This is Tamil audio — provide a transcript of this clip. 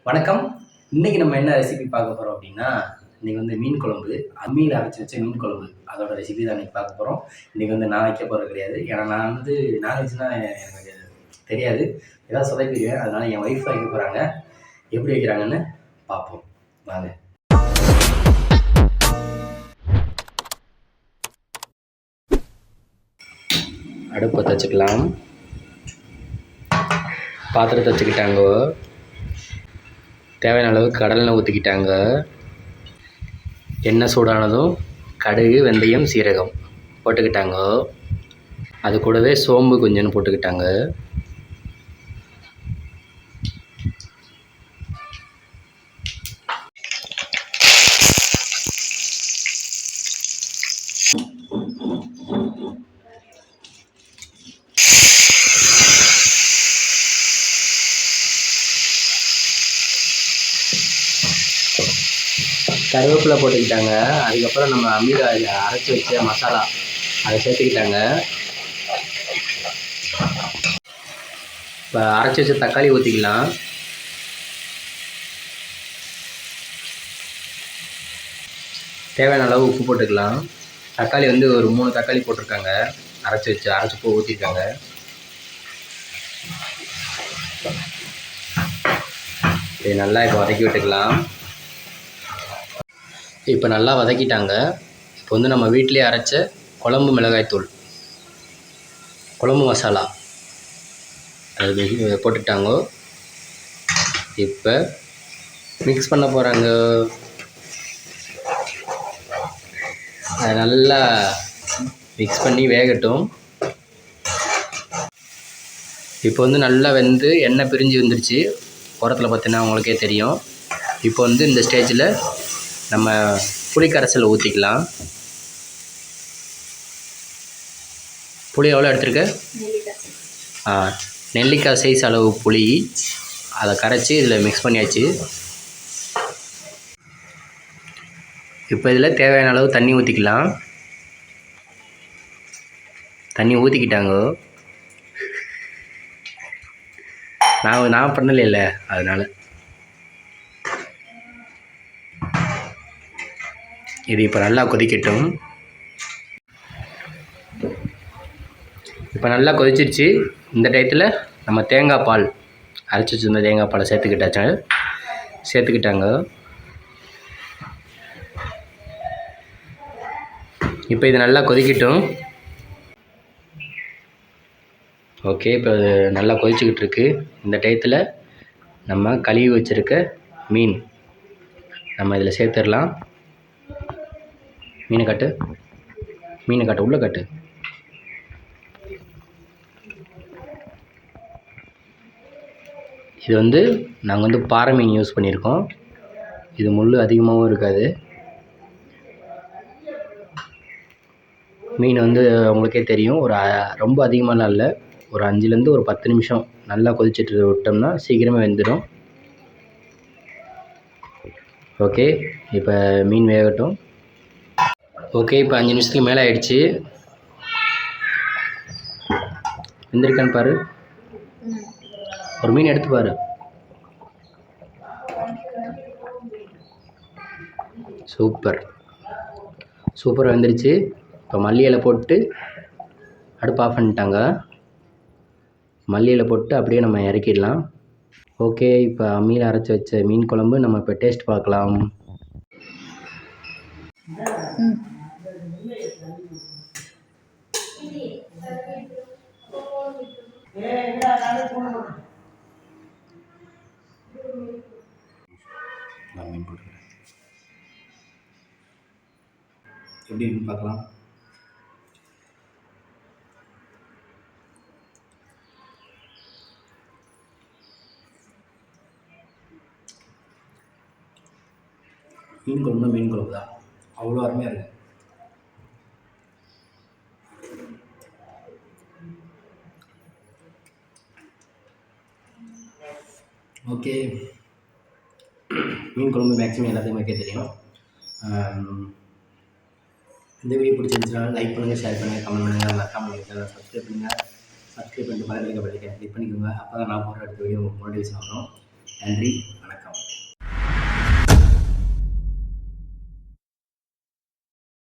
வணக்கம். இன்னைக்கு நம்ம என்ன ரெசிபி பார்க்க போகிறோம் அப்படின்னா, இன்னைக்கு வந்து மீன் குழம்பு, அம்மியில் அரைச்சி வச்ச மீன் குழம்பு அதோட ரெசிபி தான் இன்னைக்கு பார்க்க போகிறோம். இன்னைக்கு வந்து நான் வைக்க போகிறது கிடையாது. ஏன்னா நான் வந்து நான்வெஜ்னால் எனக்கு தெரியாது, ஏதாவது சொதப்பிடுவேன். அதனால என் ஒய்ஃப் வைக்க போகிறாங்க. எப்படி வைக்கிறாங்கன்னு பார்ப்போம் வாங்க. அடுப்பை தச்சுக்கலாம். பாத்திரத்தை வச்சுக்கிட்டாங்க. தேவையான அளவு கடலெண்ணெய் ஊற்றிக்கிட்டாங்க. எண்ணெய் சூடானதும் கடுகு, வெந்தயம், சீரகம் போட்டுக்கிட்டாங்க. அது கூடவே சோம்பு கொஞ்சம் போட்டுக்கிட்டாங்க. கருவேப்பிலை போட்டுக்கிட்டாங்க. அதுக்கப்புறம் நம்ம அம்மியில் அரைச்சி வச்ச மசாலா அதை சேர்த்துக்கிட்டாங்க. இப்போ அரைச்சி வச்ச தக்காளி ஊற்றிக்கலாம். தேவையான அளவு உப்பு போட்டுக்கலாம். தக்காளி வந்து ஒரு 3 தக்காளி போட்டிருக்காங்க. அரைச்சி பூ ஊற்றிருக்காங்க. இதை நல்லா இப்போ வதக்கி விட்டுக்கலாம். இப்போ நல்லா வதக்கிட்டாங்க. இப்போ வந்து நம்ம வீட்டிலே அரைச்ச குழம்பு மிளகாய்த்தூள், குழம்பு மசாலா அது போட்டுக்கிட்டாங்க. இப்போ மிக்ஸ் பண்ண போகிறாங்க. அதை நல்லா மிக்ஸ் பண்ணி வேகட்டும். இப்போ வந்து நல்லா வெந்து எண்ணெய் பிரிஞ்சு வந்துருச்சு. ஓரத்தில் பார்த்தீங்கன்னா உங்களுக்கே தெரியும். இப்போ வந்து இந்த ஸ்டேஜில் நம்ம புளி கரைசல் ஊற்றிக்கலாம். புளி எவ்வளோ எடுத்துருக்க? நெல்லிக்காய் சைஸ் அளவு புளி. அதை கரைச்சி இதில் மிக்ஸ் பண்ணியாச்சு. இப்போ இதில் தேவையான அளவு தண்ணி ஊற்றிக்கலாம். தண்ணி ஊற்றிக்கிட்டாங்க. நான் பண்ணல, அதனால் இது இப்போ நல்லா கொதிக்கட்டும். இப்போ நல்லா கொதிச்சிருச்சு. இந்த டயத்தில் நம்ம தேங்காய் பால், அரைச்சி வச்சுருந்த தேங்காய் பாலை சேர்த்துக்கிட்டாங்க. இப்போ இது நல்லா கொதிக்கட்டும். ஓகே, இப்போ நல்லா கொதிச்சுக்கிட்டு இருக்கு. இந்த டயத்தில் நம்ம கழுவி வச்சுருக்க மீன் நம்ம இதில் சேர்த்துடலாம். மீனை காட்டு, உள்ளே காட்டு. இது வந்து நாங்கள் வந்து பாறை மீன் யூஸ் பண்ணியிருக்கோம். இது முள் அதிகமாகவும் இருக்காது. மீன் வந்து உங்களுக்கே தெரியும், ரொம்ப அதிகமாகலாம் இல்லை, ஒரு 5லேருந்து ஒரு 10 நிமிஷம் நல்லா கொதிச்சுட்டு விட்டோம்னா சீக்கிரமாக வெந்துடும். ஓகே, இப்போ மீன் வேகட்டும். ஓகே, இப்போ 5 நிமிஷத்துக்கு மேலே ஆயிடுச்சு. வெந்திருக்கான்னு பாரு. ஒரு மீன் எடுத்து பாரு. சூப்பர் வெந்துருச்சு. இப்போ மல்லி இலை போட்டு அடுப்பு ஆஃப் பண்ணிட்டாங்க. மல்லி இலை போட்டு அப்படியே நம்ம இறக்கிடலாம். ஓகே, இப்போ அம்மியில் அரைச்சி வச்ச மீன் குழம்பு நம்ம இப்போ டேஸ்ட் பார்க்கலாம். எப்படி இருக்குன்னு பார்க்கலாம். மீன் குழம்பு தான், அவ்வளோ அருமையாக இருக்குது. ஓகே, மீன் குழம்பு மேக்ஸிமம் எல்லாத்தையுமே தெரியும். இந்த வீடியோ பிடிச்சிருந்துச்சுன்னா லைக் பண்ணுங்கள், ஷேர் பண்ணுங்கள், கமெண்ட் பண்ணுங்கள், மறக்காம சப்ஸ்கிரைப் பண்ணுங்கள். சப்ஸ்கிரைப் பண்ணிட்டு பக்கத்தில் இருக்க பெல் ஐகானை கிளிக் பண்ணிக்கோங்க. அப்போ தான் நான் போடுற அடுத்த வீடியோ உங்களுக்கு நோட்டிஃபிகேஷன் வரும். நன்றி.